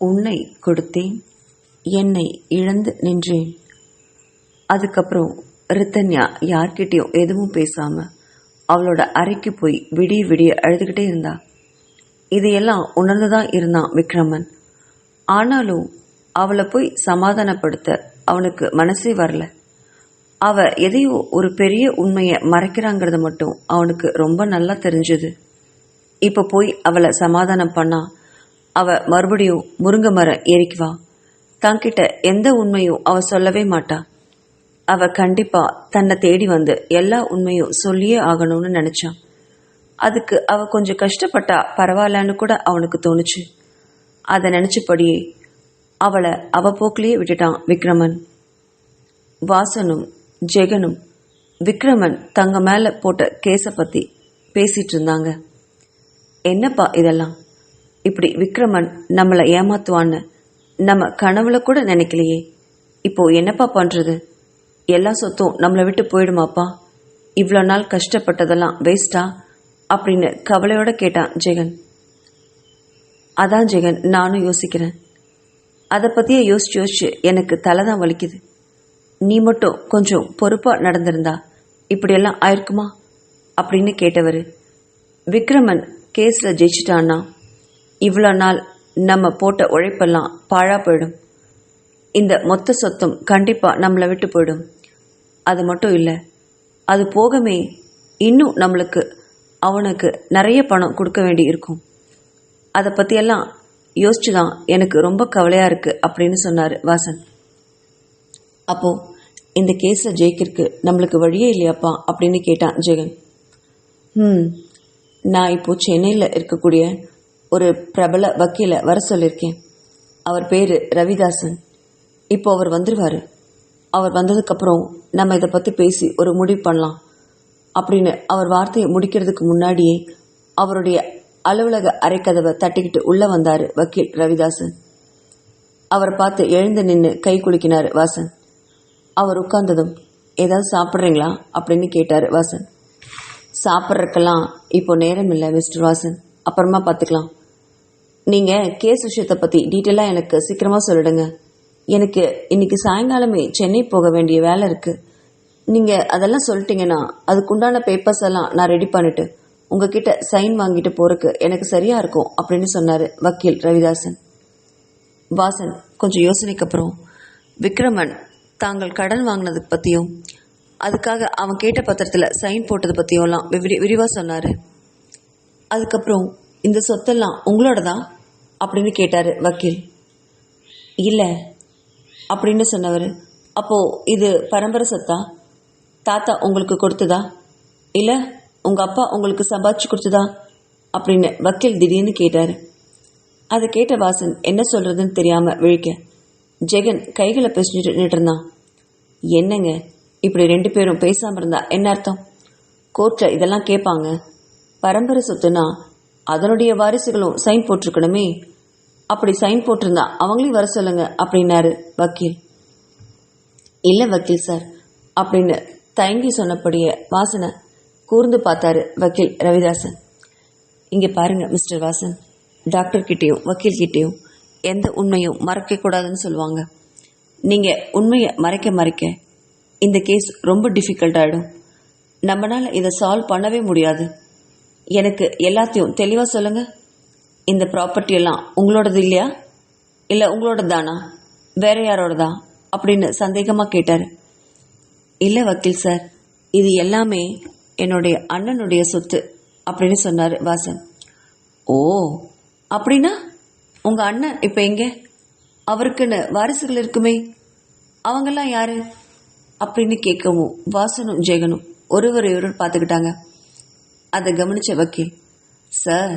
உன்னை கொடுத்தேன், என்னை இழந்து நின்றேன். அதுக்கப்புறம் ரித்தன்யா யார்கிட்டையும் எதுவும் பேசாம அவளோட அறைக்கு போய் விடிய விடிய அழுதுகிட்டே இருந்தா. இதையெல்லாம் உணர்ந்துதான் இருந்தான் விக்ரமன். ஆனாலும் அவளை போய் சமாதானப்படுத்த அவனுக்கு மனசே வரல. அவ எதையோ ஒரு பெரிய உண்மையை மறைக்கிறாங்கிறது மட்டும் அவனுக்கு ரொம்ப நல்லா தெரிஞ்சது. இப்ப போய் அவளை சமாதானம் பண்ணா அவ மறுபடியும் முருங்கை மரம் ஏறிக்குவா. தன்கிட்ட எந்த உண்மையும் அவ சொல்லவே மாட்டா. அவ கண்டிப்பா தன்னை தேடி வந்து எல்லா உண்மையும் சொல்லியே ஆகணும்னு நினைச்சான். அதுக்கு அவ கொஞ்சம் கஷ்டப்பட்டா பரவாயில்லன்னு கூட அவனுக்கு தோணுச்சு. அதை நினைச்சபடியே அவளை அவ போக்கிலேயே விட்டுட்டான் விக்ரமன். வாசனும் ஜெகனும் விக்ரமன் தங்க மேல போட்ட கேஸை பத்தி பேசிட்டு இருந்தாங்க. என்னப்பா இதெல்லாம், இப்படி விக்ரமன் நம்மளை ஏமாத்துவான்னு நம்ம கனவுல கூட நினைக்கலையே. இப்போ என்னப்பா பண்றது? எல்லா சொத்தும் நம்மளை விட்டு போயிடுமாப்பா? இவ்வளோ நாள் கஷ்டப்பட்டதெல்லாம் வேஸ்டா அப்படின்னு கவலையோட கேட்டான் ஜெகன். அதான் ஜெகன், நானும் யோசிக்கிறேன். அதை பத்தியே யோசிச்சு எனக்கு தலை தான் வலிக்குது. நீ மட்டும் கொஞ்சம் பொறுப்பா நடந்திருந்தா இப்படியெல்லாம் ஆயிருக்குமா அப்படின்னு கேட்டவர். விக்ரமன் கேஸ்ல ஜெயிச்சிட்டான்னா இவ்வளோ நாள் நம்ம போட்ட உழைப்பெல்லாம் பாழா போயிடும். இந்த மொத்த சொத்தும் கண்டிப்பா நம்மளை விட்டு போயிடும். அது மட்டும் இல்லை, அது போகமே இன்னும் நம்மளுக்கு அவனுக்கு நிறைய பணம் கொடுக்க வேண்டி இருக்கும். அதை பற்றியெல்லாம் யோசிச்சுதான் எனக்கு ரொம்ப கவலையாக இருக்கு அப்படின்னு சொன்னார் வாசன். அப்போ இந்த கேஸை ஜெயிக்கிறதுக்கு நம்மளுக்கு வழியே இல்லையாப்பா அப்படின்னு கேட்டான் ஜெகன். நான் இப்போ சென்னையில் இருக்கக்கூடிய ஒரு பிரபல வக்கீலை வர சொல்லியிருக்கேன். அவர் பேர் ரவிதாசன். இப்போ அவர் வந்துடுவார். அவர் வந்ததுக்கப்புறம் நம்ம இதை பற்றி பேசி ஒரு முடிவு பண்ணலாம் அப்படின்னு அவர் வார்த்தையை முடிக்கிறதுக்கு முன்னாடியே அவருடைய அலுவலக அறைக்கதவை தட்டிக்கிட்டு உள்ளே வந்தார் வக்கீல் ரவிதாசன். அவரை பார்த்து எழுந்து நின்று கை குலுக்கினார் வாசன். அவர் உட்கார்ந்ததும், ஏதாவது சாப்பிட்றீங்களா அப்படின்னு கேட்டார் வாசன். சாப்பிட்றதுக்கெல்லாம் இப்போ நேரம் இல்லை மிஸ்டர் வாசன், அப்புறமா பார்த்துக்கலாம். நீங்கள் கேஸ் விஷயத்தை பற்றி டீட்டெயிலாக எனக்கு சீக்கிரமாக சொல்லிடுங்க. எனக்கு இன்னைக்கு சாயங்காலமே சென்னை போக வேண்டிய வேலை இருக்குது. நீங்கள் அதெல்லாம் சொல்லிட்டீங்கன்னா அதுக்குண்டான பேப்பர்ஸ் எல்லாம் நான் ரெடி பண்ணிவிட்டு உங்ககிட்ட சைன் வாங்கிட்டு போகிறதுக்கு எனக்கு சரியாக இருக்கும் அப்படின்னு சொன்னார் வக்கீல் ரவிதாசன். வாசன் கொஞ்சம் யோசனைக்கு அப்புறம் விக்ரமன் தாங்கள் கடன் வாங்கினது பற்றியும் அதுக்காக அவன் கேட்ட பத்திரத்தில் சைன் போட்டது பற்றியும்லாம் விரிவாக சொன்னார். அதுக்கப்புறம் இந்த சொத்தெல்லாம் உங்களோடதா அப்படின்னு கேட்டார் வக்கீல். இல்லை அப்படின்னு சொன்னவர், அப்போது இது பரம்பரை சொத்தா? தாத்தா உங்களுக்கு கொடுத்ததா இல்லை உங்கள் அப்பா உங்களுக்கு சம்பாதிச்சு கொடுத்ததா அப்படின்னு வக்கீல் திடீர்னு கேட்டார். அதை கேட்ட வாசன் என்ன சொல்கிறதுன்னு தெரியாமல் விழிக்க ஜெகன் கைகளை பேசிட்டு நின்றுருந்தான். என்னங்க இப்படி ரெண்டு பேரும் பேசாமல் இருந்தா என்ன அர்த்தம்? கோர்ட்டில் இதெல்லாம் கேட்பாங்க. பரம்பரை சொத்துனா அதனுடைய வாரிசுகளும் சைன் போட்டிருக்கணுமே. அப்படி சைன் போட்டிருந்தா அவங்களையும் வர சொல்லுங்க அப்படின்னாரு வக்கீல். இல்லை வக்கீல் சார் அப்படின்னு தயங்கி சொன்னபடியே வாசனை கூர்ந்து பார்த்தாரு வக்கீல் ரவிதாசன். இங்கே பாருங்க மிஸ்டர் வாசன், டாக்டர்கிட்டையும் வக்கீல்கிட்டையும் எந்த உண்மையும் மறைக்கக்கூடாதுன்னு சொல்லுவாங்க. நீங்கள் உண்மையை மறைக்க இந்த கேஸ் ரொம்ப டிஃபிகல்ட் ஆகிடும். நம்மளால் இதை சால்வ் பண்ணவே முடியாது. எனக்கு எல்லாத்தையும் தெளிவாக சொல்லுங்கள். இந்த ப்ராப்பர்ட்டி எல்லாம் உங்களோடது இல்லையா, இல்லை உங்களோடது தானா, வேற யாரோடதா அப்படின்னு சந்தேகமாக கேட்டார். இல்லை வக்கீல் சார், இது எல்லாமே என்னுடைய அண்ணனுடைய சொத்து அப்படின்னு சொன்னார் வாசன். ஓ அப்படின்னா உங்கள் அண்ணன் இப்போ எங்கே? அவருக்குன்னு வாரிசுகள் இருக்குமே, அவங்கெல்லாம் யாரு அப்படின்னு கேட்கவும் வாசனும் ஜெகனும் ஒருவர் பார்த்துக்கிட்டாங்க. அதை கவனிச்ச வக்கீல், சார்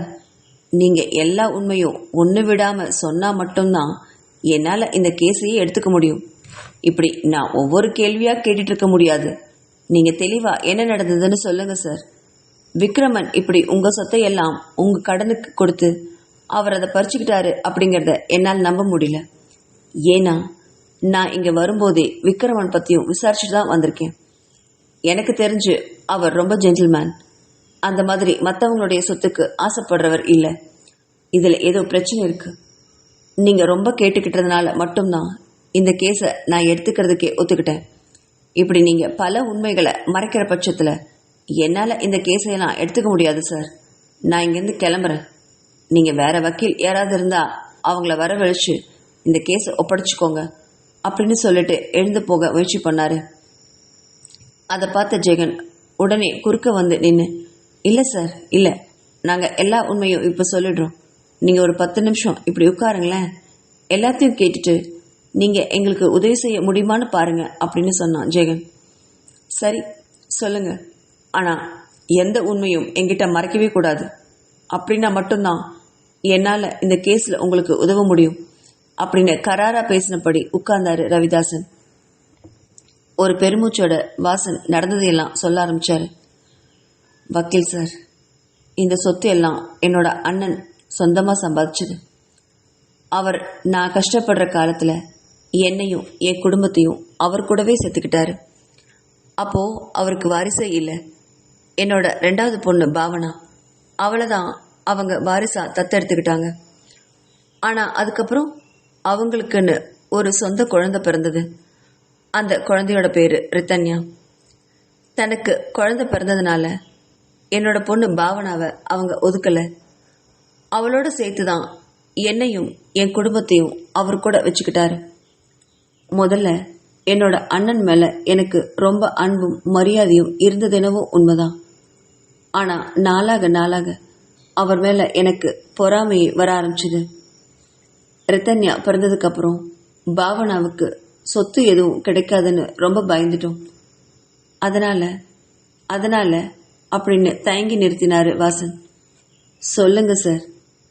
நீங்கள் எல்லா உண்மையும் ஒன்று விடாமல் சொன்னால் மட்டும்தான் என்னால் இந்த கேஸையே எடுத்துக்க முடியும். இப்படி நான் ஒவ்வொரு கேள்வியாக கேட்டுட்டு இருக்க முடியாது. நீங்கள் தெளிவாக என்ன நடந்ததுன்னு சொல்லுங்கள் சார். விக்ரமன் இப்படி உங்கள் சொத்தை எல்லாம் உங்கள் கடனுக்கு கொடுத்து அவர் அதை பறிச்சுக்கிட்டாரு அப்படிங்கிறத என்னால் நம்ப முடியல. ஏன்னா நான் இங்கே வரும்போதே விக்ரமன் பற்றியும் விசாரிச்சுட்டு தான் வந்திருக்கேன். எனக்கு தெரிஞ்சு அவர் ரொம்ப ஜென்டில்மேன். அந்த மாதிரி மற்றவங்களுடைய சொத்துக்கு ஆசைப்படுறவர் இல்லை. இதில் ஏதோ பிரச்சனை இருக்கு. நீங்கள் ரொம்ப கேட்டுக்கிட்டதுனால மட்டும்தான் இந்த கேஸை நான் எடுத்துக்கிறதுக்கே ஒத்துக்கிட்டேன். இப்படி நீங்கள் பல உண்மைகளை மறைக்கிற பட்சத்தில் என்னால் இந்த கேஸை நான் எடுத்துக்க முடியாது சார். நான் இங்கேருந்து கிளம்புறேன். நீங்கள் வேற வக்கீல் யாராவது இருந்தால் அவங்கள வரவழைச்சு இந்த கேஸை ஒப்படைச்சிக்கோங்க அப்படின்னு சொல்லிட்டு எழுந்து போக முயற்சி பண்ணாரு. அதை பார்த்த ஜெகன் உடனே குறுக்க வந்து நின்று, இல்லை சார், இல்லை, நாங்கள் எல்லா உண்மையும் இப்போ சொல்லிடுறோம். நீங்கள் ஒரு 10 நிமிஷம் இப்படி உட்காருங்களேன். எல்லாத்தையும் கேட்டுட்டு நீங்கள் எங்களுக்கு உதவி செய்ய முடியுமான்னு பாருங்க அப்படின்னு சொன்னான் ஜெகன். சரி, சொல்லுங்க. ஆனால் எந்த உண்மையும் என்கிட்ட மறைக்கவே கூடாது. அப்படின்னா மட்டும்தான் என்னால் இந்த கேஸில் உங்களுக்கு உதவ முடியும் அப்படின்னு கராராக பேசினபடி உட்கார்ந்தாரு ரவிதாசன். ஒரு பெருமூச்சோட வாசன் நடந்ததையெல்லாம் சொல்ல ஆரம்பிச்சாரு. வக்கீல் சார், இந்த சொத்து எல்லாம் என்னோட அண்ணன் சொந்தமாக சம்பாதிச்சது. அவர் நான் கஷ்டப்படுற காலத்தில் என்னையும் என் குடும்பத்தையும் அவர் கூடவே சேர்த்துக்கிட்டாரு. அப்போது அவருக்கு வாரிசே இல்லை. என்னோட 2வது பொண்ணு பாவனா, அவளை தான் அவங்க வாரிசாக தத்தெடுத்துக்கிட்டாங்க. ஆனால் அதுக்கப்புறம் அவங்களுக்குன்னு ஒரு சொந்த குழந்தை பிறந்தது. அந்த குழந்தையோட பேர் ரித்தன்யா. தனக்கு குழந்தை பிறந்ததுனால என்னோட பொண்ணு பாவனாவை அவங்க ஒதுக்கலை. அவளோட சேர்த்து தான் என்னையும் என் குடும்பத்தையும் அவர் கூட வச்சுக்கிட்டாரு. முதல்ல என்னோட அண்ணன் மேலே எனக்கு ரொம்ப அன்பும் மரியாதையும் இருந்ததெனவோ உண்மைதான். ஆனால் நாளாக அவர் மேலே எனக்கு பொறாமையை வர ஆரம்பிச்சுது. ரித்தன்யா பிறந்ததுக்கப்புறம் பாவனாவுக்கு சொத்து எதுவும் கிடைக்காதுன்னு ரொம்ப பயந்துட்டோம். அதனால அப்படின்னு தயங்கி நிறுத்தினாரு வாசன். சொல்லுங்க சார்,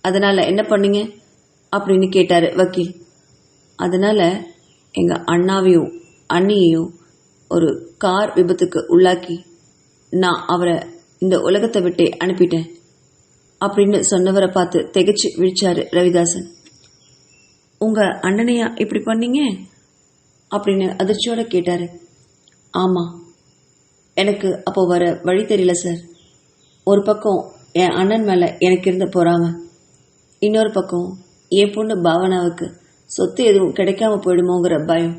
அதனால என்ன பண்ணீங்க அப்படின்னு கேட்டாரு வக்கீல். அதனால எங்கள் அண்ணாவையும் அண்ணியையும் ஒரு கார் விபத்துக்கு உள்ளாக்கி நான் அவரை இந்த உலகத்தை விட்டே அனுப்பிட்டேன் அப்படின்னு சொன்னவரை பார்த்து திகைச்சு விழிச்சாரு ரவிதாசன். உங்கள் அண்ணனையா இப்படி பண்ணீங்க அப்படின்னு அதிர்ச்சியோட கேட்டாரு. ஆமாம், எனக்கு அப்போ வர வழி தெரியல சார். ஒரு பக்கம் என் அண்ணன் மேலே எனக்கு இருந்த பொறாமை, இன்னொரு பக்கம் என் பொண்ணு பாவனாவுக்கு சொத்து எதுவும் கிடைக்காம போயிடுமோங்கிற பயம்.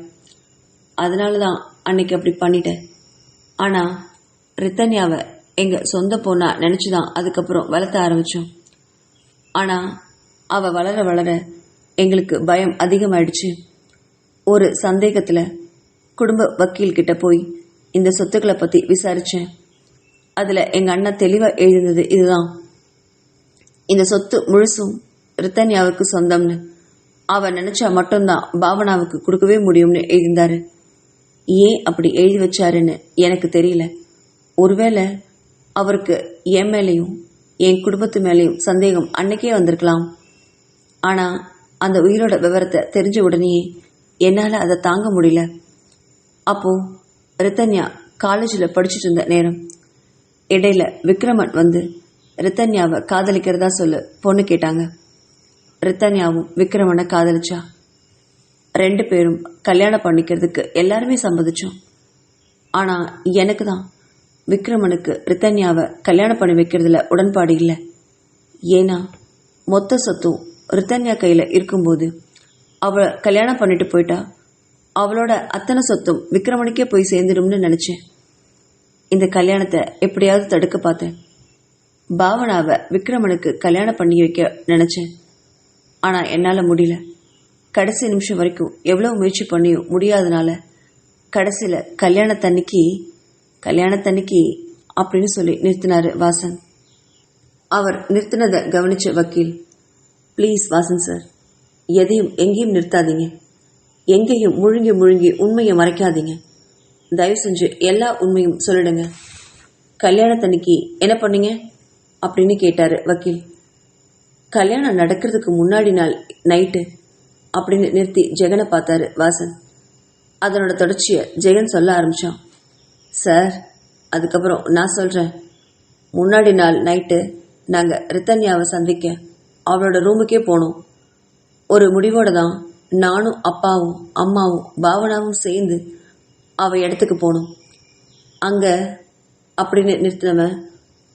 அதனால தான் அன்னைக்கு அப்படி பண்ணிட்டேன். ஆனால் ரித்தன்யாவை எங்கள் சொந்த பொண்ணா நினச்சி தான் அதுக்கப்புறம் வளர்த்த ஆரம்பித்தோம். ஆனால் அவள் வளர எங்களுக்கு பயம் அதிகமாயிடுச்சு. ஒரு சந்தேகத்தில் குடும்ப வக்கீல்கிட்ட போய் இந்த சொத்துக்களை பற்றி விசாரித்தேன். அதில் எங்கள் அண்ணன் தெளிவாக எழுதினது இதுதான்: இந்த சொத்து முழுசும் ரித்தன்யாவுக்கு சொந்தம்னு, அவன் நினச்சா மட்டும்தான் பாவனாவுக்கு கொடுக்கவே முடியும்னு எழுதியிருந்தாரு. ஏன் அப்படி எழுதி வச்சாருன்னு எனக்கு தெரியல. ஒருவேளை அவருக்கு என் மேலேயும் என் குடும்பத்து மேலேயும் சந்தேகம் அன்னைக்கே வந்திருக்கலாம். ஆனால் அந்த உயிரோட விவரத்தை தெரிஞ்ச உடனேயே என்னால் அதை தாங்க முடியல. அப்போது ரித்தன்யா காலேஜில் படிச்சுட்டு இருந்த நேரம் இடையில விக்ரமன் வந்து ரித்தன்யாவை காதலிக்கிறதா சொல்லு பொண்ணு கேட்டாங்க. ரித்தன்யாவும் விக்ரமனை காதலிச்சா. 2 பேரும் கல்யாணம் பண்ணிக்கிறதுக்கு எல்லாருமே சம்மதிச்சோம். ஆனால் எனக்கு தான் விக்ரமனுக்கு ரித்தன்யாவை கல்யாணம் பண்ணி வைக்கிறதுல உடன்பாடு இல்லை. ஏன்னா மொத்த சொத்தும் ரித்தன்யா கையில் இருக்கும்போது அவளை கல்யாணம் பண்ணிட்டு போயிட்டா அவளோட அத்தனை சொத்தும் விக்ரமனுக்கே போய் சேர்ந்துடும்னு நினச்சேன். இந்த கல்யாணத்தை எப்படியாவது தடுக்க பார்த்தேன். பாவனாவை விக்ரமனுக்கு கல்யாணம் பண்ணி வைக்க நினச்சேன். ஆனால் என்னால் முடியல. கடைசி நிமிஷம் வரைக்கும் எவ்வளோ முயற்சி பண்ணியும் முடியாதனால கடைசியில் கல்யாணத்தன்னைக்கு அப்படின்னு சொல்லி நிறுத்தினாரு வாசன். அவர் நிறுத்தினதை கவனிச்ச வக்கீல், ப்ளீஸ் வாசன் சார், எதையும் எங்கேயும் நிறுத்தாதீங்க. எங்கேயும் முழுங்கி உண்மையை மறைக்காதீங்க. தயவு செஞ்சு எல்லா உண்மையும் சொல்லிடுங்க. கல்யாணத்தன்னைக்கு என்ன பண்ணீங்க அப்படின்னு கேட்டாரு வக்கீல். கல்யாணம் நடக்கிறதுக்கு முன்னாடி நாள் நைட்டு அப்படின்னு நிறுத்தி ஜெகனை பார்த்தாரு வாசன். அதனோட தொடர்ச்சியை ஜெகன் சொல்ல ஆரம்பிச்சான். சார், அதுக்கப்புறம் நான் சொல்கிறேன். முன்னாடி நாள் நைட்டு நாங்கள் ரித்தன்யாவை சந்திக்க அவளோட ரூமுக்கே போனோம். ஒரு முடிவோடு தான் நானும் அப்பாவும் அம்மாவும் பாவனாவும் சேர்ந்து அவள் இடத்துக்கு போனோம். அங்கே அப்படின்னு நிறுத்தினவன்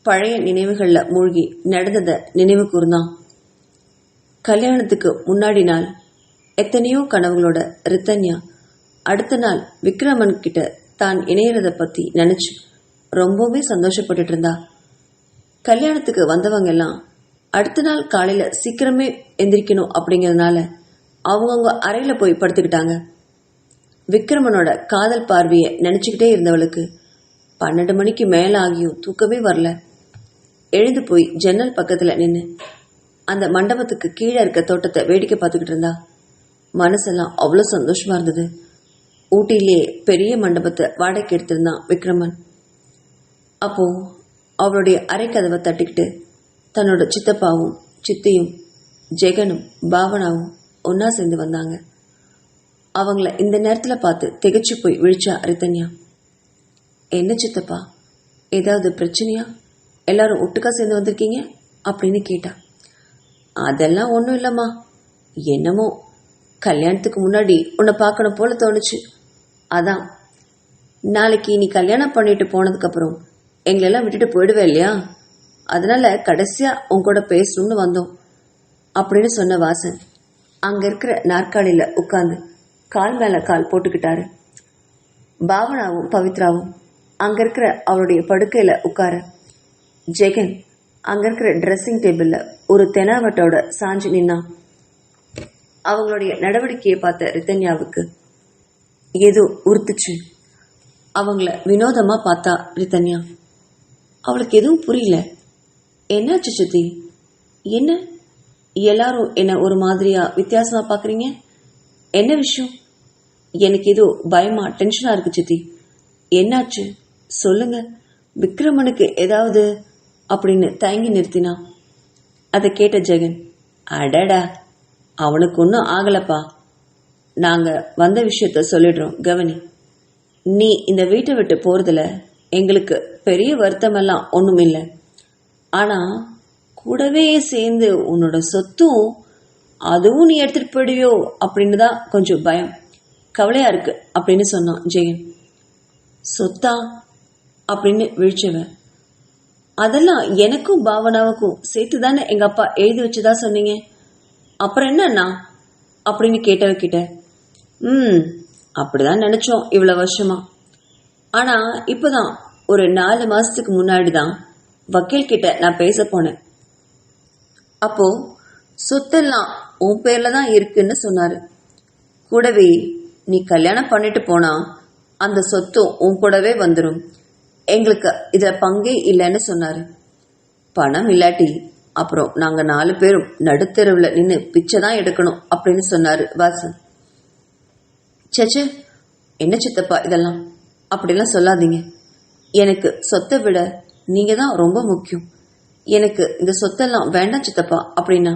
பழைய நினைவுகளில் மூழ்கி நடந்ததை நினைவு கூர்ந்தான். கல்யாணத்துக்கு முன்னாடி நாள் எத்தனையோ கனவுகளோட ரித்தன்யா அடுத்த நாள் விக்ரமன் கிட்ட தான் இணையறத பத்தி நினைச்சு ரொம்பவே சந்தோஷப்பட்டுட்டு இருந்தா. கல்யாணத்துக்கு வந்தவங்க எல்லாம் அடுத்த நாள் காலையில சீக்கிரமே எந்திரிக்கணும் அப்படிங்கறதுனால அவங்கவுங்க அறையில போய் படுத்துக்கிட்டாங்க. விக்ரமனோட காதல் பார்வையை நினைச்சுக்கிட்டே இருந்தவளுக்கு 12 மணிக்கு மேல ஆகியும் தூக்கமே வரல. எழுந்து போய் ஜன்னல் பக்கத்துல நின்று அந்த மண்டபத்துக்கு கீழே இருக்க தோட்டத்தை வேடிக்கை பார்த்துக்கிட்டு இருந்தா. மனசெல்லாம் அவ்வளோ சந்தோஷமா இருந்தது. ஊட்டியிலே பெரிய மண்டபத்தை வாடகைக்கு எடுத்திருந்தான் விக்ரமன். அப்போ அவளுடைய அரை கதவை தட்டிக்கிட்டு தன்னோட சித்தப்பாவும் சித்தியும் ஜெகனும் பாவனாவும் ஒன்னா சேர்ந்து வந்தாங்க. அவங்கள இந்த நேரத்தில் பார்த்து திகைச்சு போய் விழிச்சா ரித்தன்யா. என்ன சித்தப்பா, ஏதாவது பிரச்சனையா? எல்லாரும் ஒட்டுக்கா சேர்ந்து வந்திருக்கீங்க அப்படின்னு கேட்டா. அதெல்லாம் ஒன்றும் இல்லைம்மா, என்னமோ கல்யாணத்துக்கு முன்னாடி உன்னை பார்க்கணும் போல தோணுச்சு. அதான் நாளைக்கு நீ கல்யாணம் பண்ணிட்டு போனதுக்கப்புறம் எங்களெல்லாம் விட்டுட்டு போயிடுவே இல்லையா, அதனால கடைசியா உன் கூட பேசணும்னு வந்தோம் அப்படின்னு சொன்ன வாசன் அங்க இருக்கிற நாற்காலியில உட்கார்ந்து கால் மேல கால் போட்டுக்கிட்டாரு. பாவனாவும் பவித்ராவும் அங்க இருக்கிற அவருடைய படுக்கையில உட்கார, ஜெகன் அங்க இருக்கிற ட்ரெஸ்ஸிங் டேபிள்ல ஒரு தெனாவட்டோட சாஞ்சு நின்னான். அவங்களுடைய நடவடிக்கையை பார்த்த ரித்தன்யாவுக்கு ஏதோ உறுத்துச்சு. அவங்கள வினோதமா பார்த்தா ரித்தன்யா. அவளுக்கு எதுவும் புரியல. என்னாச்சு சித்தி? என்ன எல்லாரும் என்ன ஒரு மாதிரியா வித்தியாசமா பாக்குறீங்க? என்ன விஷயம்? எனக்கு ஏதோ பயமா டென்ஷனா இருக்கு சித்தி. என்னாச்சு சொல்லுங்க, விக்ரமனுக்கு ஏதாவது அப்படின்னு தயங்கி நிறுத்தினா. அதை கேட்ட ஜெகன், அடடா அவனுக்கு ஒன்றும் ஆகலப்பா, நாங்க வந்த விஷயத்த சொல்லிடுறோம் கவனி. நீ இந்த வீட்டை விட்டு போறதுல எங்களுக்கு பெரிய வருத்தமெல்லாம் ஒன்றும் இல்லை. ஆனா கூடவே சேர்ந்து உன்னோட சொத்தும் அதுவும் நீ எடுத்துட்டு போயிடுவியோ அப்படின்னு தான் கொஞ்சம் பயம், கவலையா இருக்கு அப்படின்னு சொன்னான் ஜெயன். சொத்தா அப்படின்னு விழிச்சவன், அதெல்லாம் எனக்கும் பாவனாவுக்கும் சேர்த்து தானே எங்க அப்பா எழுதி வச்சுதா சொன்னீங்க, அப்புறம் என்னன்னா அப்படின்னு கேட்டவகிட்ட, அப்படிதான் நினைச்சோம் இவ்வளவு வருஷமா. ஆனா இப்பதான் ஒரு 4 மாசத்துக்கு முன்னாடி தான் வக்கீல் கிட்ட நான் பேச போனேன். அப்போ சொத்தெல்லாம் உன் பேர்ல தான் இருக்குன்னு சொன்னாரு. கூடவே நீ கல்யாணம் பண்ணிட்டு போனா அந்த சொத்தும் உன் கூடவே வந்துடும், எங்களுக்கு இதுல பங்கே இல்லைன்னு சொன்னாரு. பணம் இல்லாட்டி அப்புறம் நாங்க 4 பேரும் நடுத்தெருவில் நின்று பிச்சை தான் எடுக்கணும் அப்படின்னு சொன்னாரு வாசன். சேச்சே, என்ன சித்தப்பா இதெல்லாம், அப்படிலாம் சொல்லாதீங்க. எனக்கு சொத்தை விட நீங்க தான் ரொம்ப முக்கியம். எனக்கு இந்த சொத்தெல்லாம் வேண்டாம் சித்தப்பா அப்படின்னா.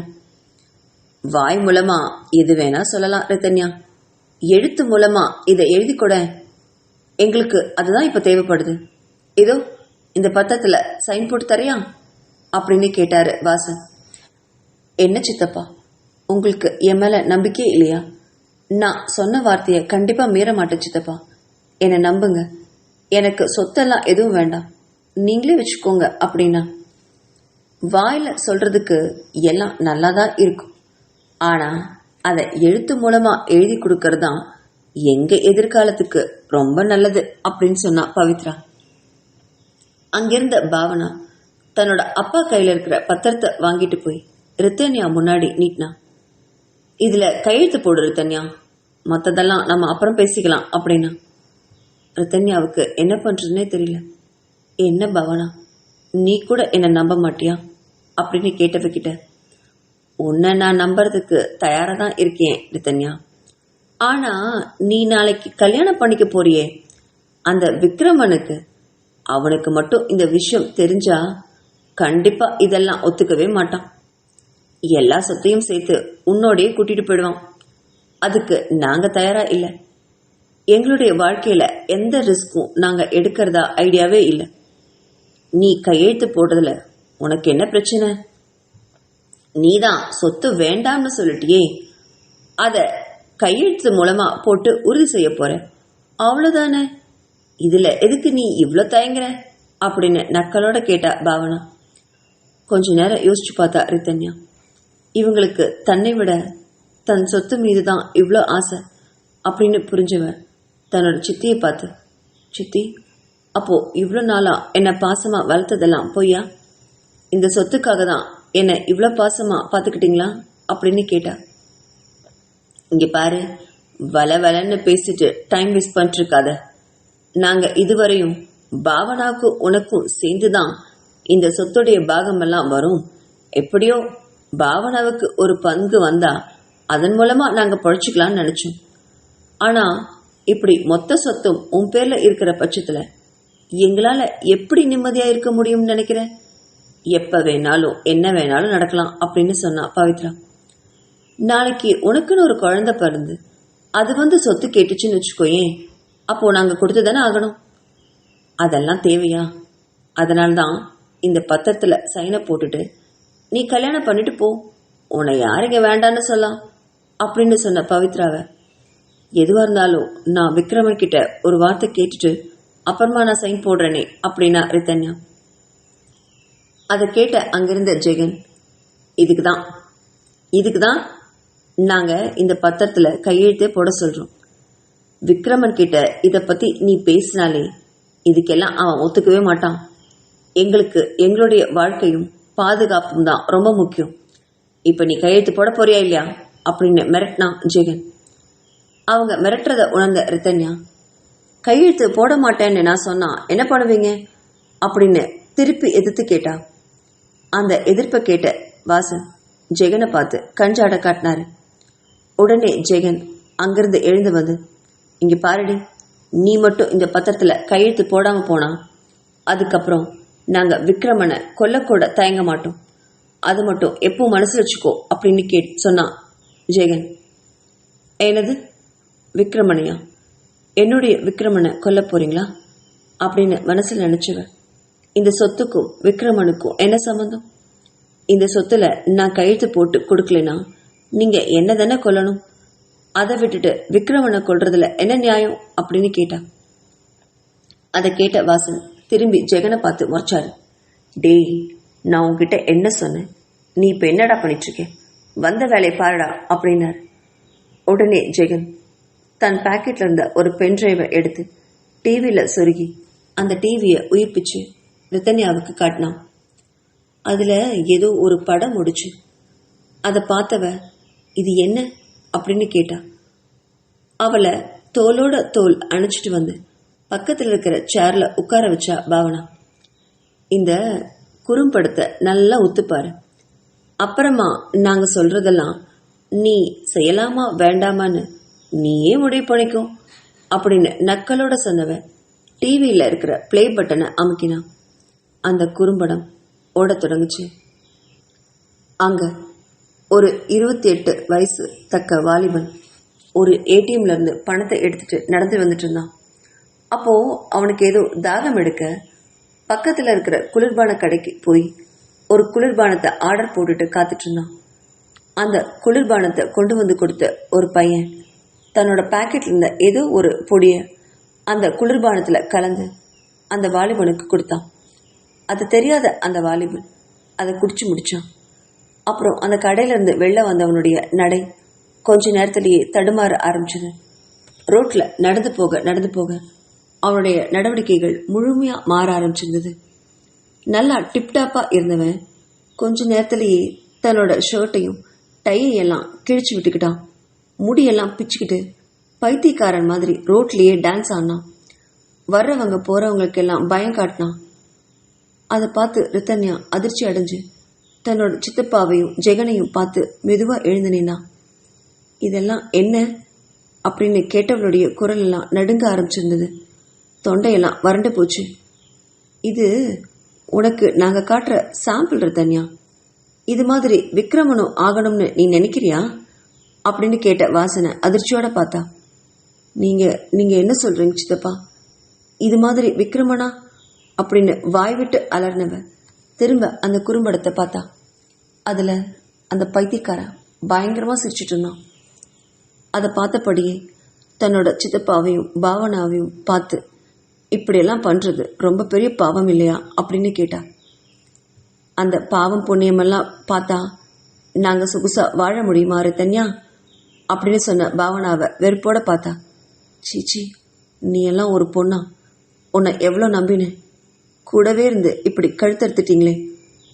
வாய் மூலமா எது வேணா சொல்லலாம் ரித்தன்யா, எழுத்து மூலமா இதை எழுதி கூட, எங்களுக்கு அதுதான் இப்ப தேவைப்படுது. இதோ இந்த பத்திரத்துல சைன் போட்டு தரியா அப்படின்னு கேட்டாரு வாசன். என்ன சித்தப்பா, உங்களுக்கு என் மேல நம்பிக்கை இல்லையா? நான் சொன்ன வார்த்தையை கண்டிப்பா மீற மாட்டேன் சித்தப்பா, என்னை நம்புங்க. எனக்கு சொத்தெல்லாம் எதுவும் வேண்டாம், நீங்களே வச்சுக்கோங்க அப்படின்னா. வாயில சொல்றதுக்கு எல்லாம் நல்லாதான் இருக்கும், ஆனா அதை எழுத்து மூலமா எழுதி கொடுக்கறது தான் எங்க எதிர்காலத்துக்கு ரொம்ப நல்லது அப்படின்னு சொன்னா பவித்ரா. அங்கிருந்த பாவனா தன்னோட அப்பா கையில இருக்கிற பத்திரத்தை வாங்கிட்டு போய் ரித்தன்யா முன்னாடி நீட்டினா. இதுல கையெழுத்து போடு ரித்தன்யா, மற்றதெல்லாம் நம்ம அப்புறம் பேசிக்கலாம் அப்படின்னா. ரித்தன்யாவுக்கு என்ன பண்றதுன்னே தெரியல. என்ன பவனா, நீ கூட என்ன நம்ப மாட்டியா அப்படின்னு கேட்டவகிட்ட, உன்னை நான் நம்புறதுக்கு தயாரா தான் இருக்கேன் ரித்தன்யா. ஆனா நீ நாளைக்கு கல்யாணம் பண்ணிக்க போறியே அந்த விக்ரமனுக்கு, அவனுக்கு மட்டும் இந்த விஷயம் தெரிஞ்சா கண்டிப்பா இதெல்லாம் ஒத்துக்கவே மாட்டான். எல்லா சொத்தையும் சேர்த்து உன்னோடையே கூட்டிட்டு போயிடுவான். அதுக்கு நாங்க தயாரா இல்லை. எங்களுடைய வாழ்க்கையில எந்த ரிஸ்க்கும் நாங்க எடுக்கிறதா ஐடியாவே இல்லை. நீ கையெழுத்து போடுறதுல உனக்கு என்ன பிரச்சனை? நீதான் சொத்து வேண்டாம்னு சொல்லிட்டியே, அத கையெழுத்து மூலமா போட்டு உறுதி செய்ய போற, அவ்வளவுதானே. இதுல எதுக்கு நீ இவ்ளோ தயங்குற அப்படின்னு நக்கலோட கேட்டா பாவனா. கொஞ்ச நேரம் யோசிச்சு பார்த்தா ரித்தன்யா. இவங்களுக்கு தன்னை விட தன் சொத்து மீது தான் இவ்வளோ ஆசை அப்படின்னு புரிஞ்சவ தன்னோட சித்தியை பார்த்து, சித்தி, அப்போ இவ்வளோ நாளா என்னை பாசமா வளர்த்ததெல்லாம் பொய்யா? இந்த சொத்துக்காக தான் என்னை இவ்வளோ பாசமா பார்த்துக்கிட்டீங்களா அப்படின்னு கேட்டா. இங்க பாரு, வள வளன்னு பேசிட்டு டைம் வேஸ்ட் பண்ணிட்டு இருக்காத. நாங்க இதுவரையும் பாவனாக்கும் உனக்கும் சேர்ந்துதான் இந்த சொத்துடைய பாகமெல்லாம் வரும். எப்படியோ பாவனாவுக்கு ஒரு பங்கு வந்தா அதன் மூலமா நாங்க பொழைச்சிக்கலாம்னு நினைச்சோம். ஆனா இப்படி மொத்த சொத்தும் உன் பேர்ல இருக்கிற பட்சத்துல எங்களால எப்படி நிம்மதியா இருக்க முடியும்னு நினைக்கிற? எப்ப வேணாலும் என்ன வேணாலும் நடக்கலாம் அப்படின்னு சொன்னா பவித்ரா. நாளைக்கு உனக்குன்னு ஒரு குழந்தை பிறந்து அது சொத்து கேட்டுச்சுன்னு வச்சுக்கோயேன், அப்போ நாங்க கொடுத்து தானே ஆகணும். அதெல்லாம் தேவையா? அதனால்தான் இந்த பத்திரத்துல சைனை போட்டுட்டு நீ கல்யாணம் பண்ணிட்டு போ, உன்னை யாருங்க வேண்டான்னு சொல்லலாம் அப்படின்னு சொன்ன பவித்ராவை, எதுவா இருந்தாலும் நான் விக்ரமன் கிட்ட ஒரு வார்த்தை கேட்டுட்டு அப்புறமா நான் சைன் போடுறேனே அப்படின்னா ரித்தன்யா. அதை கேட்ட அங்கிருந்த ஜெகன், இதுக்குதான் நாங்க இந்த பத்திரத்துல கையெழுத்தே போட சொல்றோம். விக்ரமன் கிட்ட இத பத்தி நீ பேசினாலே இதுக்கெல்லாம் அவன் ஒத்துக்கவே மாட்டான். எங்களுக்கு எங்களுடைய வாழ்க்கையும் பாதுகாப்பும் தான் ரொம்ப முக்கியம். இப்ப நீ கையெழுத்து போட போறியா இல்லையா அப்படின்னு மிரட்டினா ஜெகன். அவங்க மிரட்டுறத உணர்ந்த ரித்தன்யா, கையெழுத்து போட மாட்டேன்னு நான் சொன்னா என்ன பண்ணுவீங்க அப்படின்னு திருப்பி எதிர்த்து கேட்டா. அந்த எதிர்ப்பை கேட்ட வாசன் ஜெகனை பார்த்து கஞ்சாட காட்டினாரு. உடனே ஜெகன் அங்கிருந்து எழுந்து வந்து, இங்க பாருடி, நீ மட்டும் இந்த பத்திரத்துல கையெழுத்து போடாம போனா அதுக்கப்புறம் நாங்க விக்ரமனை கொல்லக்கூட தயங்க மாட்டோம். அது மட்டும் எப்போ மனசுல வச்சுக்கோ அப்படின்னு சொன்னா ஜெகன். என்னது, விக்ரமனையா? என்னுடைய விக்ரமனை கொல்ல போறீங்களா அப்படின்னு மனசுல நினைச்சுவ. இந்த சொத்துக்கும் விக்ரமனுக்கும் என்ன சம்பந்தம்? இந்த சொத்துல நான் கையெழுத்து போட்டு கொடுக்கலனா நீங்க என்ன தானே கொல்லணும். அதை விட்டுட்டு விக்ரமனை கொல்றதுல என்ன நியாயம் அப்படின்னு கேட்டா. அதை கேட்ட வாசன் திரும்பி ஜெகனை பார்த்து முறைச்சாரு. டேய், நான் உன்கிட்ட என்ன சொன்னேன்? நீ இப்ப என்னடா பண்ணிட்டு இருக்க? வந்த வேலையை பாருடா அப்படின்னாரு. உடனே ஜெகன் தன் பாக்கெட்ல இருந்த ஒரு பென் டிரைவை எடுத்து டிவியில சொருகி அந்த டிவியை உயிர்ப்பிச்சு ரித்தன்யாவுக்கு காட்டினான். அதுல ஏதோ ஒரு படம் முடிச்சு. அதை பார்த்தவ, இது என்ன அப்படின்னு கேட்டா. அவளை தோளோட தோல் அணைச்சிட்டு வந்து பக்கத்தில் இருக்கிற சேர்ல உட்கார வச்சா பாவனா. இந்த குறும்படத்தை நல்லா ஒத்துப்பாரு, அப்புறமா நாங்க சொல்றதெல்லாம் நீ செய்யலாமா வேண்டாமான்னு நீயே முடிவு பண்ணிக்கோ அப்படின்னு நக்கலோட சொன்னவ டிவியில இருக்கிற பிளே பட்டனை அமுக்கினா. அந்த குறும்படம் ஓட தொடங்குச்சு. அங்க ஒரு 28 வயசு தக்க வாலிபன் ஒரு ஏடிஎம்ல இருந்து பணத்தை எடுத்துட்டு நடந்து வந்துட்டு இருந்தான். அப்போ அவனுக்கு ஏதோ தாகம் எடுக்க பக்கத்துல இருக்கிற குளிர்பான கடைக்கு போய் ஒரு குளிர்பானத்தை ஆர்டர் போட்டுட்டு காத்துட்டு இருந்தான். அந்த குளிர்பானத்தை கொண்டு வந்து கொடுத்த ஒரு பையன் தன்னோட பாக்கெட்ல இருந்த ஏதோ ஒரு பொடிய அந்த குளிர்பானத்துல கலந்து அந்த வாலிபனுக்கு கொடுத்தான். அது தெரியாத அந்த வாலிபன் அதை குடிச்சு முடிச்சான். அப்புறம் அந்த கடையில இருந்து வெளில வந்தவனுடைய நடை கொஞ்ச நேரத்திலேயே தடுமாற ஆரம்பிச்சது. ரோட்ல நடந்து போக அவனுடைய நடவடிக்கைகள் முழுமையா மாற ஆரம்பிச்சிருந்தது. நல்லா டிப்டாப்பா இருந்தவன் கொஞ்ச நேரத்திலேயே தன்னோட ஷர்ட்டையும் டையெல்லாம் கிழிச்சு விட்டுக்கிட்டான். முடியெல்லாம் பிச்சுக்கிட்டு பைத்தியக்காரன் மாதிரி ரோட்லயே டான்ஸ் ஆடினான். வர்றவங்க போறவங்களுக்கெல்லாம் பயம் காட்டினான். அதை பார்த்து ரித்தன்யா அதிர்ச்சி அடைஞ்சு தன்னோட சித்தப்பாவையும் ஜெகனையும் பார்த்து மெதுவா எழுந்து நின்னான். இதெல்லாம் என்ன அப்படின்னு கேட்டவளுடைய குரல் எல்லாம் நடுங்க ஆரம்பிச்சிருந்தது. தொண்டையெல்லாம் வறண்டு போச்சு. இது உனக்கு நாங்க காட்டுற சாம்பிள் ரித்தன்யா. இது மாதிரி விக்ரமனும் ஆகணும்னு நீ நினைக்கிறியா அப்படின்னு கேட்ட வாசனை அதிர்ச்சியோட பார்த்தா. நீங்க என்ன சொல்றீங்க சித்தப்பா? இது மாதிரி விக்ரமனா அப்படின்னு வாய் விட்டு அலர்னவ திரும்ப அந்த குறும்படத்தை பார்த்தா. அதுல அந்த பைத்தியக்காரன் பயங்கரமா சிரிச்சிட்டு இருந்தான். அதை பார்த்தபடியே தன்னோட சித்தப்பாவையும் பாவனாவையும் பார்த்து, இப்படியெல்லாம் பண்றது ரொம்ப பெரிய பாவம் இல்லையா அப்படின்னு கேட்டா. அந்த பாவம் புண்ணியமெல்லாம் பார்த்தா நாங்கள் சொகுசா வாழ முடியுமா ரித்தன்யா அப்படின்னு சொன்ன பாவனாவை வெறுப்போட பார்த்தா. சீச்சி, நீ எல்லாம் ஒரு பொண்ணா? உன்னை எவ்வளோ நம்பினேன், கூடவே இருந்து இப்படி கழுத்தறுத்துட்டீங்களே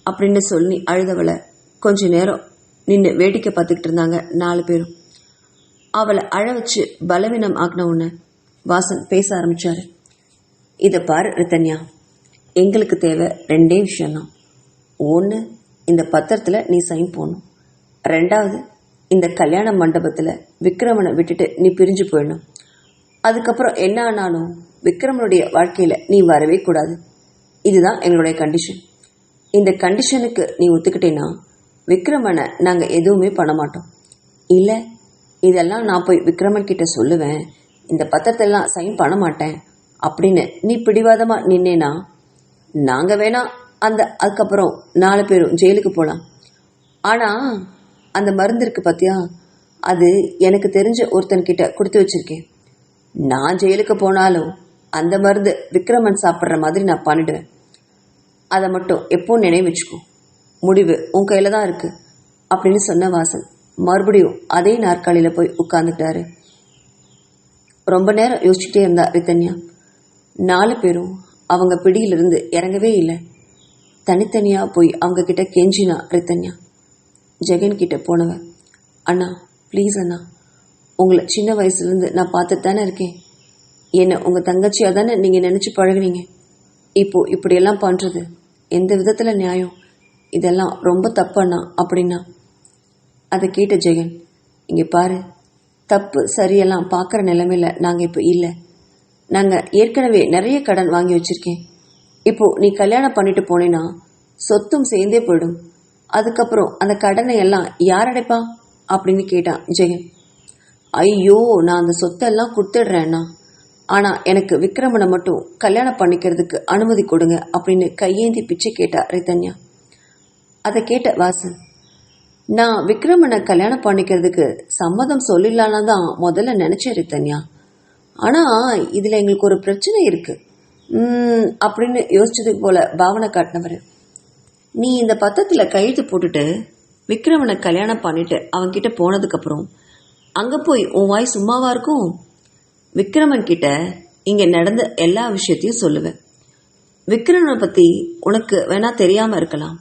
அப்படின்னு சொல்லி அழுதவளை கொஞ்ச நேரம் நின்று வேடிக்கை பார்த்துக்கிட்டு இருந்தாங்க 4 பேரும். அவளை அழ வச்சு பலவீனம் ஆக்கின உடனே வாசன் பேச ஆரம்பிச்சாரு. இதை பாரு ரித்தன்யா, எங்களுக்கு தேவை 2 விஷயம்தான். ஒன்று, இந்த பத்திரத்தில் நீ சைன் போடணும். 2வது, இந்த கல்யாண மண்டபத்தில் விக்ரமனை விட்டுட்டு நீ பிரிஞ்சு போயிடணும். அதுக்கப்புறம் என்ன ஆனாலும் விக்ரமனுடைய வாழ்க்கையில் நீ வரவே கூடாது. இதுதான் எங்களுடைய கண்டிஷன். இந்த கண்டிஷனுக்கு நீ ஒத்துக்கிட்டேன்னா விக்ரமனை நாங்கள் எதுவுமே பண்ண மாட்டோம். இல்லை, இதெல்லாம் நான் போய் விக்ரமன் கிட்ட சொல்லுவேன், இந்த பத்திரத்தெல்லாம் சைன் பண்ண மாட்டேன் அப்படின்னு நீ பிடிவாதமாக நின்னேனா நாங்கள் வேணா அதுக்கப்புறம் 4 பேரும் ஜெயிலுக்கு போகலாம். ஆனால் அந்த மருந்து இருக்கு பார்த்தியா, அது எனக்கு தெரிஞ்ச ஒருத்தன்கிட்ட கொடுத்து வச்சிருக்கேன். நான் ஜெயிலுக்கு போனாலும் அந்த மருந்து விக்ரமன் சாப்பிட்ற மாதிரி நான் பண்ணிடுவேன். அதை மட்டும் எப்போ நினைவு வச்சுக்கோ. முடிவு உன் கையில் தான் இருக்கு அப்படின்னு சொன்ன வாசன் மறுபடியும் அதே நாற்காலியில் போய் உட்கார்ந்துக்கிட்டாரு. ரொம்ப நேரம் யோசிச்சுட்டே இருந்தா ரித்தன்யா. 4 பேரும் அவங்க பிடியிலிருந்து இறங்கவே இல்லை. தனித்தனியாக போய் அவங்க கிட்ட கெஞ்சினா ரித்தன்யா. ஜெகன் கிட்ட போனவன், அண்ணா ப்ளீஸ் அண்ணா, உங்களை சின்ன வயசுலேருந்து நான் பார்த்துட்டு தானே இருக்கேன். என்னை உங்கள் தங்கச்சியாக தானே நீங்கள் நினச்சி பழகுனீங்க. இப்போது இப்படியெல்லாம் பண்ணுறது எந்த விதத்தில் நியாயம்? இதெல்லாம் ரொம்ப தப்பண்ணா அப்படின்னா. அதை கேட்ட ஜெகன், இங்கே பாரு, தப்பு சரியெல்லாம் பார்க்குற நிலைமையில் நாங்கள் இப்போ இல்லை. நாங்கள் ஏற்கனவே நிறைய கடன் வாங்கி வச்சுருக்கேன். இப்போது நீ கல்யாணம் பண்ணிட்டு போனேன்னா சொத்தும் சேர்ந்தே போயிடும். அதுக்கப்புறம் அந்த கடனை எல்லாம் யார் அடைப்பா அப்படின்னு கேட்டான் ஜெகன். ஐயோ, நான் அந்த சொத்தெல்லாம் கொடுத்துடுறேன்னா, ஆனால் எனக்கு விக்ரமனை மட்டும் கல்யாணம் பண்ணிக்கிறதுக்கு அனுமதி கொடுங்க அப்படின்னு கையேந்தி பிச்சை கேட்டா ரித்தன்யா. அதை கேட்ட வாசன், நான் விக்ரமனை கல்யாணம் பண்ணிக்கிறதுக்கு சம்மதம் சொல்லிடலான்னு தான் முதல்ல நினச்சேன் ரித்தன்யா. ஆனால் இதில் எங்களுக்கு ஒரு பிரச்சனை இருக்குது அப்படின்னு யோசிச்சதுக்கு போல பாவனை காட்டினவர், நீ இந்த பத்திரத்தில் கையெழுத்து போட்டுட்டு விக்ரமனை கல்யாணம் பண்ணிட்டு அவன்கிட்ட போனதுக்கப்புறம் அங்கே போய் உன் வாய் சும்மாவா இருக்கும்? விக்ரமன் கிட்ட இங்கே நடந்த எல்லா விஷயத்தையும் சொல்லுவேன். விக்ரமனை பற்றி உனக்கு வேணா தெரியாமல் இருக்கலாம்,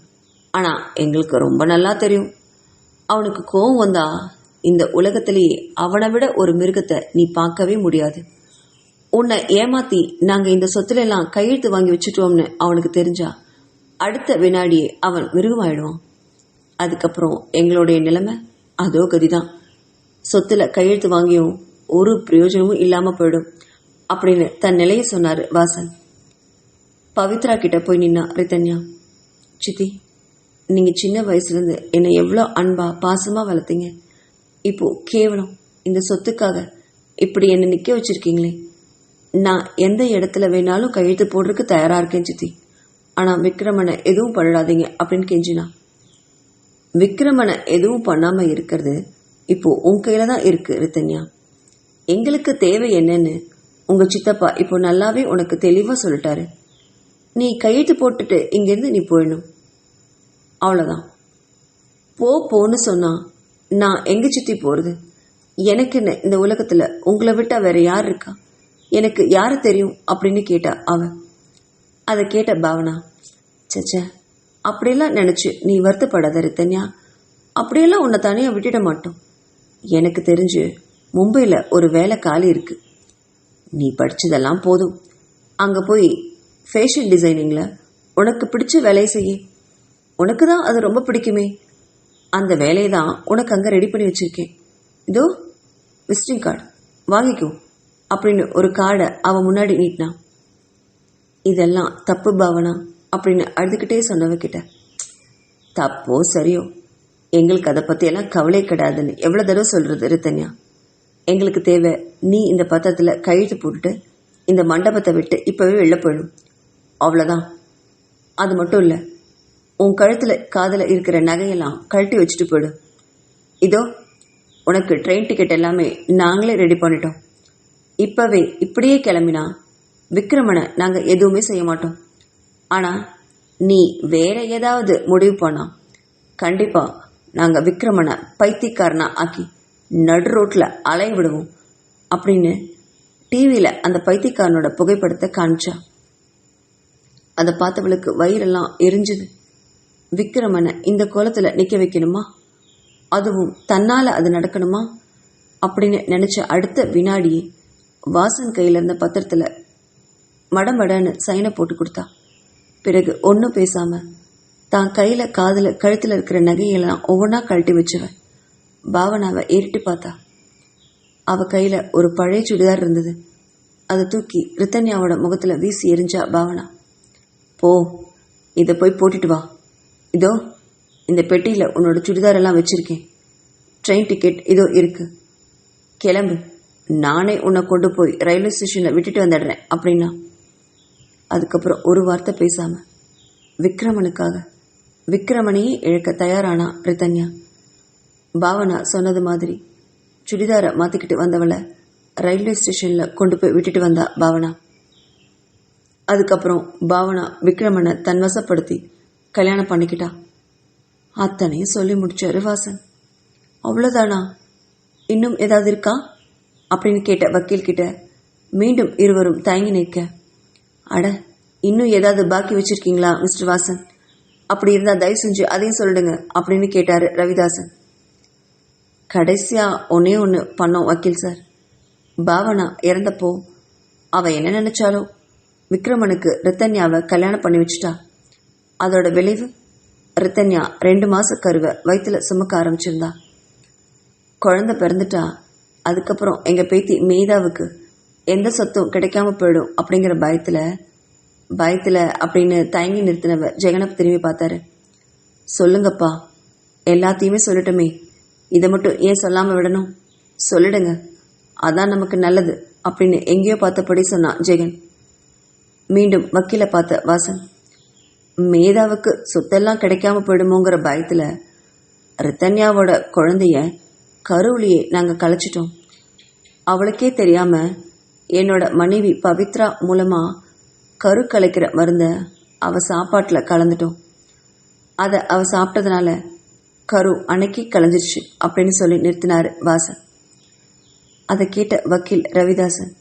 ஆனால் எங்களுக்கு ரொம்ப நல்லா தெரியும். அவனுக்கு கோவம் வந்தா இந்த உலகத்திலேயே அவனை விட ஒரு மிருகத்தை நீ பார்க்கவே முடியாது. உன்னை ஏமாத்தி நாங்கள் இந்த சொத்துல எல்லாம் கையெழுத்து வாங்கி வச்சுட்டோம்னு அவனுக்கு தெரிஞ்சா அடுத்த வினாடியே அவன் மிருகமாயிடுவான். அதுக்கப்புறம் எங்களுடைய நிலைமை அதோ கதிதான். சொத்துல கையெழுத்து வாங்கியும் ஒரு பிரயோஜனமும் இல்லாமல் போயிடும் அப்படின்னு தன் நிலையை சொன்னார் வாசன். பவித்ரா கிட்ட போய் நின்னா ரித்தன்யா. சித்தி, நீங்கள் சின்ன வயசுலேருந்து என்னை எவ்வளோ அன்பா பாசமாக வளர்த்தீங்க. இப்போது கேவலம் இந்த சொத்துக்காக இப்படி என்னை நிற்க வச்சுருக்கீங்களே. நான் எந்த இடத்துல வேணாலும் கையெழுத்து போடுறதுக்கு தயாராக இருக்கேன் சித்தி. ஆனால் விக்ரமனை எதுவும் பண்ணிடாதீங்க அப்படின்னு கெஞ்சினா. விக்ரமனை எதுவும் பண்ணாமல் இருக்கிறது இப்போது உன் கையில் தான் இருக்குது ரித்தன்யா. எங்களுக்கு தேவை என்னன்னு உங்கள் சித்தப்பா இப்போ நல்லாவே உனக்கு தெளிவாக சொல்லிட்டாரு. நீ கையெழுத்து போட்டுட்டு இங்கேருந்து நீ போயிடணும், அவ்வளோதான். போன்னு சொன்னா நான் எங்கே சித்தி போகிறது? எனக்கு என்ன இந்த உலகத்தில் உங்களை விட்டால் வேற யார் இருக்கா? எனக்கு யார் தெரியும் அப்படின்னு கேட்டா அவன். அதை கேட்ட பாவனா, சச்சா அப்படியெல்லாம் நினச்சி நீ வருத்தப்படாத ரித்தன்யா. அப்படியெல்லாம் உன்னை தனியாக விட்டுட மாட்டோம். எனக்கு தெரிஞ்சு மும்பையில் ஒரு வேலை காலி இருக்கு. நீ படித்ததெல்லாம் போதும், அங்கே போய் ஃபேஷன் டிசைனிங்கில் உனக்கு பிடிச்ச வேலையை செய்ய. உனக்கு தான் அது ரொம்ப பிடிக்குமே. அந்த வேலையை தான் உனக்கு அங்கே ரெடி பண்ணி வச்சுருக்கேன். இதோ விசிட்டிங் கார்டு வாங்கிக்கோ அப்படின்னு ஒரு கார்டை அவன் முன்னாடி நீட்டினான். இதெல்லாம் தப்பு பாவனா அப்படின்னு அழுதுகிட்டே சொன்னவகிட்ட, தப்போ சரியோ எங்களுக்கு அதை பற்றியெல்லாம் கவலை கிடையாதுன்னு எவ்வளோ தடவை சொல்கிறது ரித்தன்யா. எங்களுக்கு தேவை நீ இந்த பத்திரத்தில் கையெழுத்து போட்டுட்டு இந்த மண்டபத்தை விட்டு இப்போவே வெளில போயிடும், அவ்வளோதான். அது மட்டும் இல்லை, உன் கழுத்தில் காதில் இருக்கிற நகையெல்லாம் கழட்டி வச்சுட்டு போயிடும். இதோ உனக்கு ட்ரெயின் டிக்கெட் எல்லாமே நாங்களே ரெடி பண்ணிட்டோம். இப்போவே இப்படியே கிளம்பினா விக்ரமனை நாங்கள் எதுவுமே செய்ய மாட்டோம். ஆனால் நீ வேற ஏதாவது முடிவு பண்ணா கண்டிப்பாக நாங்கள் விக்ரமனை பைத்தியக்காரனா ஆக்கி நடு ரோட்டில் அலைய விடுவோம் அப்படின்னு டிவியில் அந்த பைத்தியக்காரனோட புகைப்படத்தை காமிச்சா. அதை பார்த்தவளுக்கு வயிறெல்லாம் எரிஞ்சுது. விக்ரமனை இந்த கோலத்தில் நிற்க வைக்கணுமா, அதுவும் தன்னால் அது நடக்கணுமா அப்படின்னு நினச்ச அடுத்த வினாடியே வாசன் கையில் இருந்த பத்திரத்தில் மடமடன்னு சைனை போட்டு கொடுத்தா. பிறகு ஒன்றும் பேசாமல் தான் கையில் காதில் கழுத்தில் இருக்கிற நகையெல்லாம் ஒவ்வொன்றா கழட்டி வச்சுவன் பாவனாவை ஏறிட்டு பார்த்தா. அவள் கையில் ஒரு பழைய சுடிதார் இருந்தது. அதை தூக்கி ரித்தன்யாவோட முகத்தில் வீசி எரிஞ்சா பாவனா. போ, இதை போய் போட்டுட்டு வா. இதோ இந்த பெட்டியில் உன்னோட சுடிதாரெல்லாம் வச்சுருக்கேன். ட்ரெயின் டிக்கெட் இதோ இருக்கு. கிளம்பு, நானே உன்னை கொண்டு போய் ரயில்வே ஸ்டேஷனில் விட்டுட்டு வந்துடுறேன் அப்படின்னா. அதுக்கப்புறம் ஒரு வார்த்தை பேசாமல் விக்ரமனுக்காக விக்ரமனையே இழக்க தயாரானா ரித்தன்யா. பாவனா சொன்னது மாதிரி சுடிதாரை மாற்றிக்கிட்டு வந்தவளை ரயில்வே ஸ்டேஷனில் கொண்டு போய் விட்டுட்டு வந்தா பாவனா. அதுக்கப்புறம் பாவனா விக்ரமனை தன்வசப்படுத்தி கல்யாணம் பண்ணிக்கிட்டா. அத்தனையும் சொல்லி முடிச்சாரு வாசன். அவ்வளோதானா, இன்னும் ஏதாவது இருக்கா அப்படின்னு கேட்ட வக்கீல் கிட்ட மீண்டும் இருவரும் தயங்கி நிற்க, அட இன்னும் ஏதாவது பாக்கி வச்சிருக்கீங்களா மிஸ்டர் வாசன், அப்படி இருந்தால் தயவு செஞ்சு அதையும் சொல்லிடுங்க அப்படின்னு கேட்டார் ரவிதாசன். கடைசியாக ஒன்று பண்ணோம் வக்கீல் சார். பாவனா இறந்தப்போ அவள் என்ன நினைச்சாலோ விக்ரமனுக்கு ரித்தன்யாவை கல்யாணம் பண்ணி வச்சுட்டா. அதோட விளைவு ரித்தன்யா 2 மாச கருவை வயிற்றுல சுமக்க ஆரம்பிச்சிருந்தா. குழந்தை பிறந்துட்டா. அதுக்கப்புறம் எங்கள் பேத்தி மேதாவுக்கு எந்த சொத்தும் கிடைக்காம போயிடும் அப்படிங்கிற பயத்தில் அப்படின்னு தயங்கி நிறுத்தினவ ஜெகனை திரும்பி பார்த்தாரு. சொல்லுங்கப்பா, எல்லாத்தையுமே சொல்லட்டுமே, இதை மட்டும் ஏன் சொல்லாமல் விடணும், சொல்லிடுங்க, அதான் நமக்கு நல்லது அப்படின்னு எங்கேயோ பார்த்தபடி சொன்னான் ஜெகன். மீண்டும் வக்கீலை பார்த்த வாசன், மேதாவுக்கு சொத்தெல்லாம் கிடைக்காம போயிடுமோங்கிற பயத்தில் ரித்தன்யாவோட குழந்தைய கருவிலேயே நாங்கள் கலைச்சிட்டோம். அவளுக்கே தெரியாமல் என்னோட மனைவி பவித்ரா மூலமாக கரு கலைக்கிற மருந்தை அவள் சாப்பாட்டில் கலந்துட்டோம். அதை அவள் சாப்பிட்டதுனால கரு அன்னைக்கு கலைஞ்சிருச்சு அப்படின்னு சொல்லி நிறுத்தினார் வாசன். அதை கேட்ட வக்கீல் ரவிதாசன்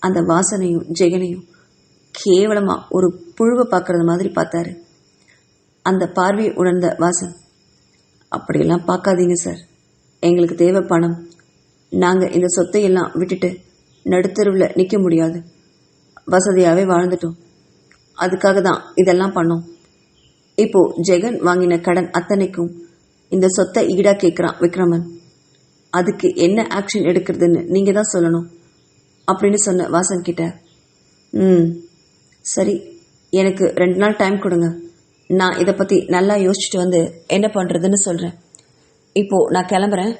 அந்த வாசனையும் ஜெகனையும் கேவலமாக ஒரு புழுவை பார்க்கறது மாதிரி பார்த்தாரு. அந்த பார்வையை உணர்ந்த வாசன், அப்படியெல்லாம் பார்க்காதீங்க சார், எங்களுக்கு தேவை பணம். நாங்கள் இந்த சொத்தையெல்லாம் விட்டுட்டு நடுத்தருவில் நிற்க முடியாது, வசதியாகவே வாழ்ந்துட்டோம், அதுக்காக தான் இதெல்லாம் பண்ணோம். இப்போது ஜெகன் வாங்கின கடன் அத்தனைக்கும் இந்த சொத்தை ஈடாக கேட்குறான் விக்ரமன். அதுக்கு என்ன ஆக்ஷன் எடுக்கிறதுன்னு நீங்கள் தான் சொல்லணும் அப்படின்னு சொன்ன வாசன் கிட்ட, சரி, எனக்கு 2 நாள் டைம் கொடுங்க, நான் இதை பற்றி நல்லா யோசிச்சுட்டு வந்து என்ன பண்ணுறதுன்னு சொல்கிறேன். இப்போது நான் கிளம்புறேன்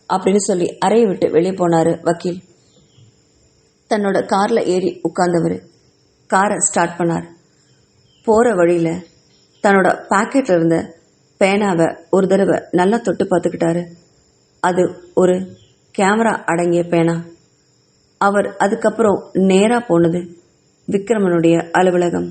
அப்படின்னு சொல்லி அறையை விட்டு வெளியே போனார் வக்கீல். தன்னோட காரில் ஏறி உட்கார்ந்தவர் காரை ஸ்டார்ட் பண்ணார். போகிற வழியில் தன்னோட பாக்கெட்டில் இருந்த பேனாவை ஒரு தடவை நல்லா தொட்டு பார்த்துக்கிட்டாரு. அது ஒரு கேமரா அடங்கிய பேனா. அவர் அதுக்கப்புறம் நேராக போனது விக்ரமனுடைய அலுவலகம்.